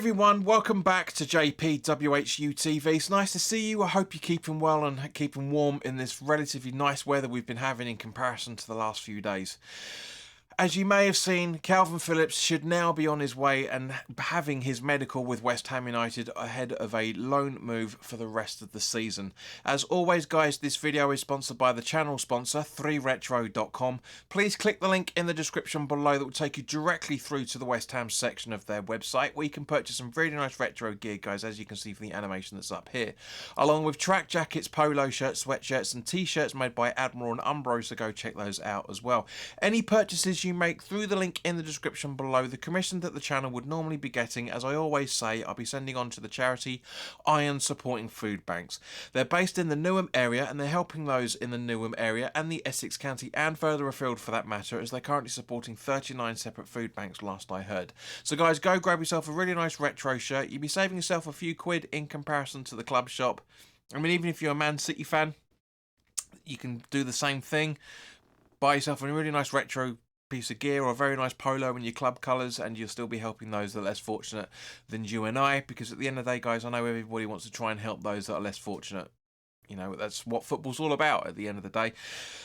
everyone, welcome back to JP WHU TV. It's nice to see you. I hope you're keeping well and keeping warm in this relatively nice weather we've been having in comparison to the last few days. As you may have seen, Kalvin Phillips should now be on his way and having his medical with West Ham United ahead of a loan move for the rest of the season. As always, guys, this video is sponsored by the channel sponsor, 3retro.com. Please click the link in the description below that will take you directly through to the West Ham section of their website, where you can purchase some really nice retro gear, guys, as you can see from the animation that's up here, along with track jackets, polo shirts, sweatshirts and t-shirts made by Admiral and Umbro, so go check those out as well. Any purchases you make through the link in the description below, the commission that the channel would normally be getting, as I always say, I'll be sending on to the charity Iron Supporting Food Banks. They're based in the Newham area and they're helping those in the Newham area and the Essex County and further afield for that matter, as they're currently supporting 39 separate food banks last I heard. So guys, go grab yourself a really nice retro shirt. You'll be saving yourself a few quid in comparison to the club shop. I mean, even if you're a Man City fan, you can do the same thing. Buy yourself a really nice retro piece of gear or a very nice polo in your club colours, and you'll still be helping those that are less fortunate than you and I, because at the end of the day, guys, I know everybody wants to try and help those that are less fortunate. You know, that's what football's all about at the end of the day.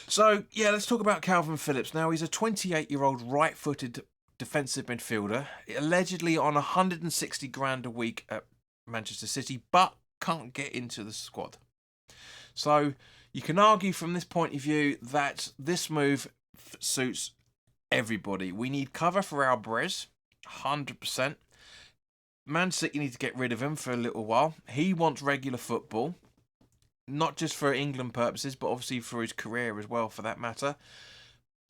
So, yeah, let's talk about Kalvin Phillips. Now, he's a 28-year-old right-footed defensive midfielder, allegedly on 160 grand a week at Manchester City, but can't get into the squad. So, you can argue from this point of view that this move suits everybody. We need cover for Alvarez, 100%. Man City need to get rid of him for a little while. He wants regular football, not just for England purposes, but obviously for his career as well, for that matter.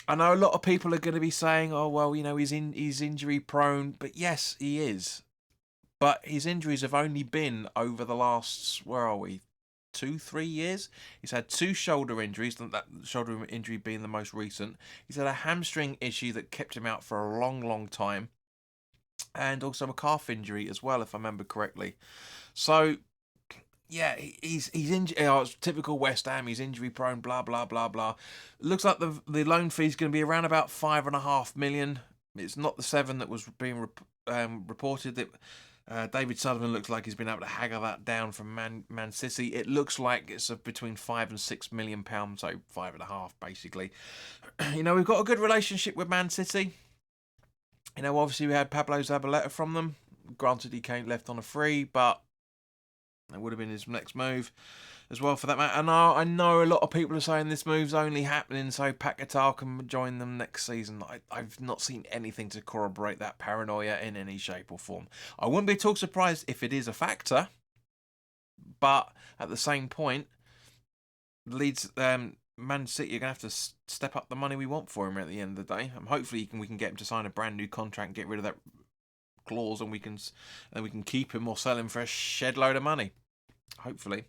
I know a lot of people are going to be saying, oh, well, you know, he's injury prone. But yes, he is. But his injuries have only been over the last, where are we, 2-3 years. He's had 2 shoulder injuries, that shoulder injury being the most recent. He's had a hamstring issue that kept him out for a long time, and also a calf injury as well, if I remember correctly. So yeah, he's injured. It's typical West Ham. He's injury prone. Blah blah blah blah. Looks like the loan fee is going to be around about 5.5 million. It's not the 7 that was being reported. That David Sullivan looks like he's been able to haggle that down from Man City. It looks like it's between £5 and £6 million, so 5.5 basically. You know, we've got a good relationship with Man City. You know, obviously we had Pablo Zabaleta from them. Granted, he came left on a free, but it would have been his next move as well, for that matter. And I know a lot of people are saying this move's only happening so Paquetá can join them next season. I've not seen anything to corroborate that paranoia in any shape or form. I wouldn't be at all surprised if it is a factor, but at the same point, Leeds, Man City are going to have to step up the money we want for him at the end of the day. Hopefully we can get him to sign a brand new contract and get rid of that clause, and we can keep him or sell him for a shed load of money. Hopefully.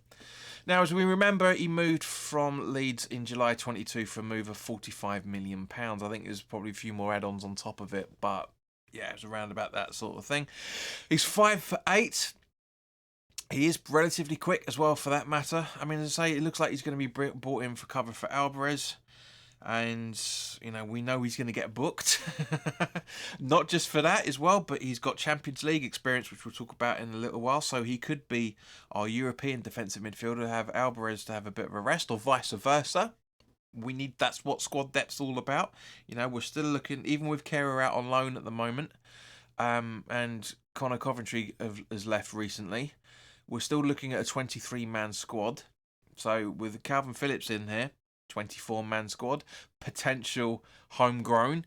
Now, as we remember, he moved from Leeds in July 22 for a move of £45 million. I think there's probably a few more add-ons on top of it, but yeah, it's around about that sort of thing. He's 5'8". He is relatively quick as well, for that matter. I mean, as I say, it looks like he's going to be brought in for cover for Alvarez. And, you know, we know he's going to get booked. Not just for that as well, but he's got Champions League experience, which we'll talk about in a little while. So he could be our European defensive midfielder, have Alvarez to have a bit of a rest, or vice versa. That's what squad depth's all about. You know, we're still looking, even with Kehrer out on loan at the moment, and Connor Coventry has left recently, we're still looking at a 23-man squad. So with Kalvin Phillips in here, 24-man squad, potential homegrown,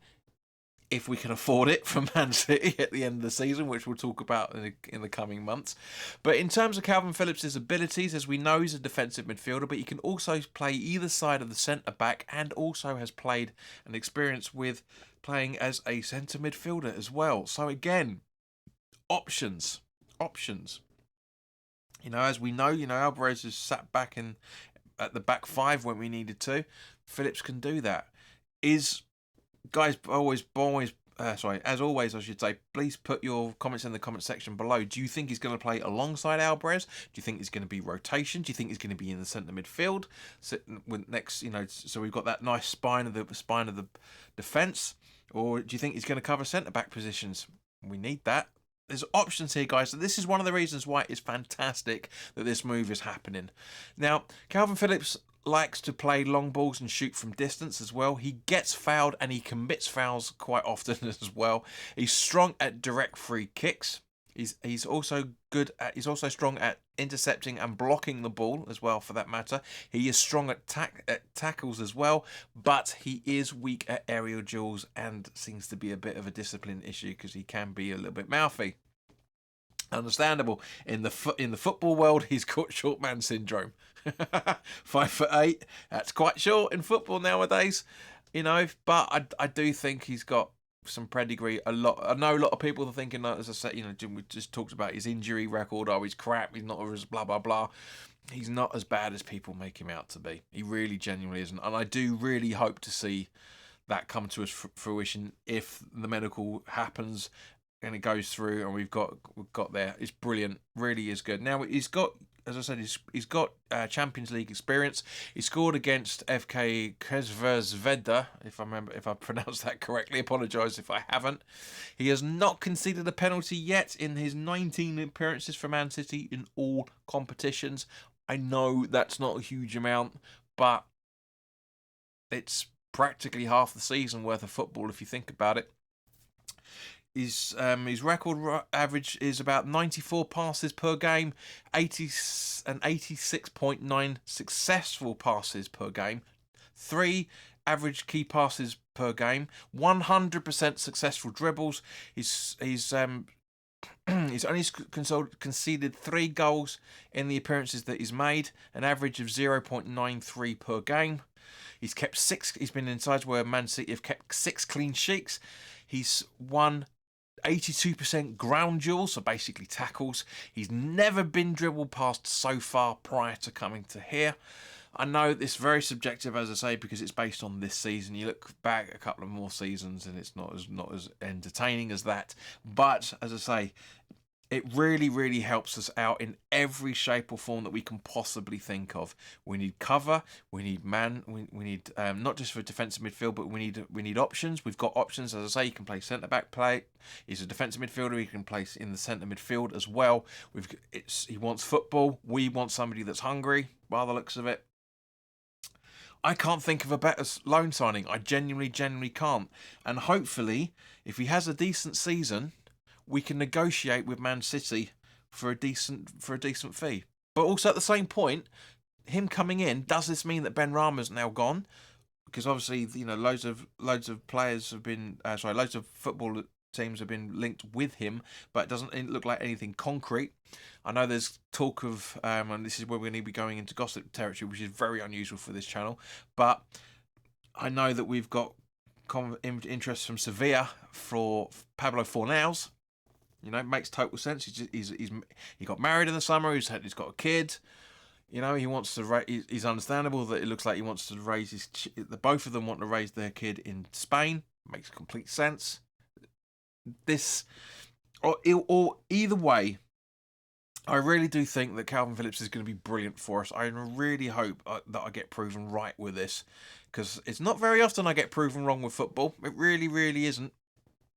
if we can afford it, from Man City at the end of the season, which we'll talk about in the coming months. But in terms of Kalvin Phillips' abilities, as we know, he's a defensive midfielder, but he can also play either side of the centre-back, and also has played an experience with playing as a centre midfielder as well. So again, options. You know, as we know, Alvarez has sat back at the back 5 when we needed to. Phillips can do that. Guys, as always, I should say, please put your comments in the comment section below. Do you think he's going to play alongside Alvarez? Do you think he's going to be rotation? Do you think he's going to be in the centre midfield? So we've got that nice spine of the defence. Or do you think he's going to cover centre back positions? We need that. There's options here, guys. So this is one of the reasons why it's fantastic that this move is happening. Now, Kalvin Phillips likes to play long balls and shoot from distance as well. He gets fouled and he commits fouls quite often as well. He's strong at direct free kicks. He's also strong at intercepting and blocking the ball as well, for that matter. He is strong at tackles as well, but he is weak at aerial duels and seems to be a bit of a discipline issue because he can be a little bit mouthy. Understandable. In the football world, he's got short man syndrome. 5'8", that's quite short in football nowadays, you know. But I do think he's got some pedigree. I know a lot of people are thinking, as I said, you know, we just talked about his injury record. Oh, he's crap. He's not as blah blah blah. He's not as bad as people make him out to be. He really genuinely isn't. And I do really hope to see that come to us fruition if the medical happens and it goes through and we've got there. It's brilliant. Really is good. Now he's got, as I said, he's got Champions League experience. He scored against FK Krzvezda, if I pronounced that correctly. Apologise if I haven't. He has not conceded a penalty yet in his 19 appearances for Man City in all competitions. I know that's not a huge amount, but it's practically half the season worth of football if you think about it. His record average is about 94 passes per game, 86.9 successful passes per game, 3 average key passes per game, 100% successful dribbles. He's only conceded 3 goals in the appearances that he's made, an average of 0.93 per game. He's kept 6. He's been in sides where Man City have kept 6 clean sheets. He's won 82% ground duels, so basically tackles. He's never been dribbled past so far prior to coming to here. I know it's very subjective, as I say, because it's based on this season. You look back a couple of more seasons and it's not as entertaining as that. But as I say, it really, really helps us out in every shape or form that we can possibly think of. We need cover, we need we need not just for defensive midfield, but we need options. We've got options, as I say. You can play centre back. He's a defensive midfielder. He can play in the centre midfield as well. He wants football. We want somebody that's hungry, by the looks of it. I can't think of a better loan signing. I genuinely can't. And hopefully, if he has a decent season, we can negotiate with Man City for a decent fee. But also at the same point, him coming in, does this mean that Ben Rama's now gone? Because obviously, you know, loads of players have been, loads of football teams have been linked with him, but it doesn't look like anything concrete. I know there's talk of, and this is where we're going to be going into gossip territory, which is very unusual for this channel, but I know that we've got interest from Sevilla for Pablo Fornals. You know, it makes total sense. He got married in the summer. He's got a kid. You know, he wants to. He's understandable that it looks like he wants to raise both of them want to raise their kid in Spain. Makes complete sense. Or either way, I really do think that Kalvin Phillips is going to be brilliant for us. I really hope that I get proven right with this, because it's not very often I get proven wrong with football. It really, really isn't,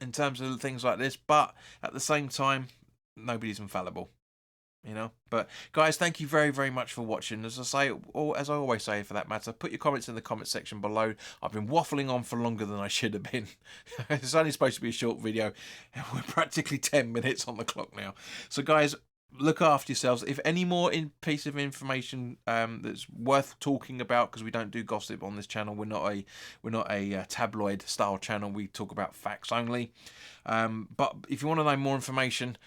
in terms of things like this, but at the same time, nobody's infallible, you know. But guys, thank you very, very much for watching. As I say, or as I always say, for that matter, put your comments in the comment section below. I've been waffling on for longer than I should have been. It's only supposed to be a short video, and we're practically 10 minutes on the clock now. So guys, look after yourselves. If any more piece of information that's worth talking about, because we don't do gossip on this channel, we're not a tabloid style channel. We talk about facts only. But if you want to know more information,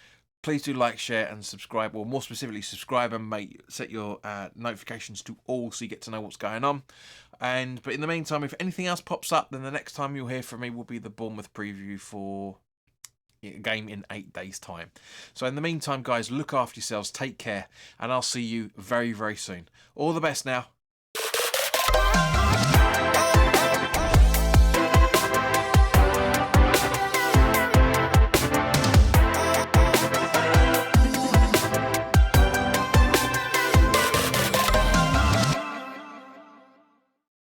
please do like, share, and subscribe, or more specifically, subscribe and set your notifications to all so you get to know what's going on. But in the meantime, if anything else pops up, then the next time you'll hear from me will be the Bournemouth preview for game in 8 days' time. So in the meantime, guys, look after yourselves, take care, and I'll see you very, very soon. All the best now.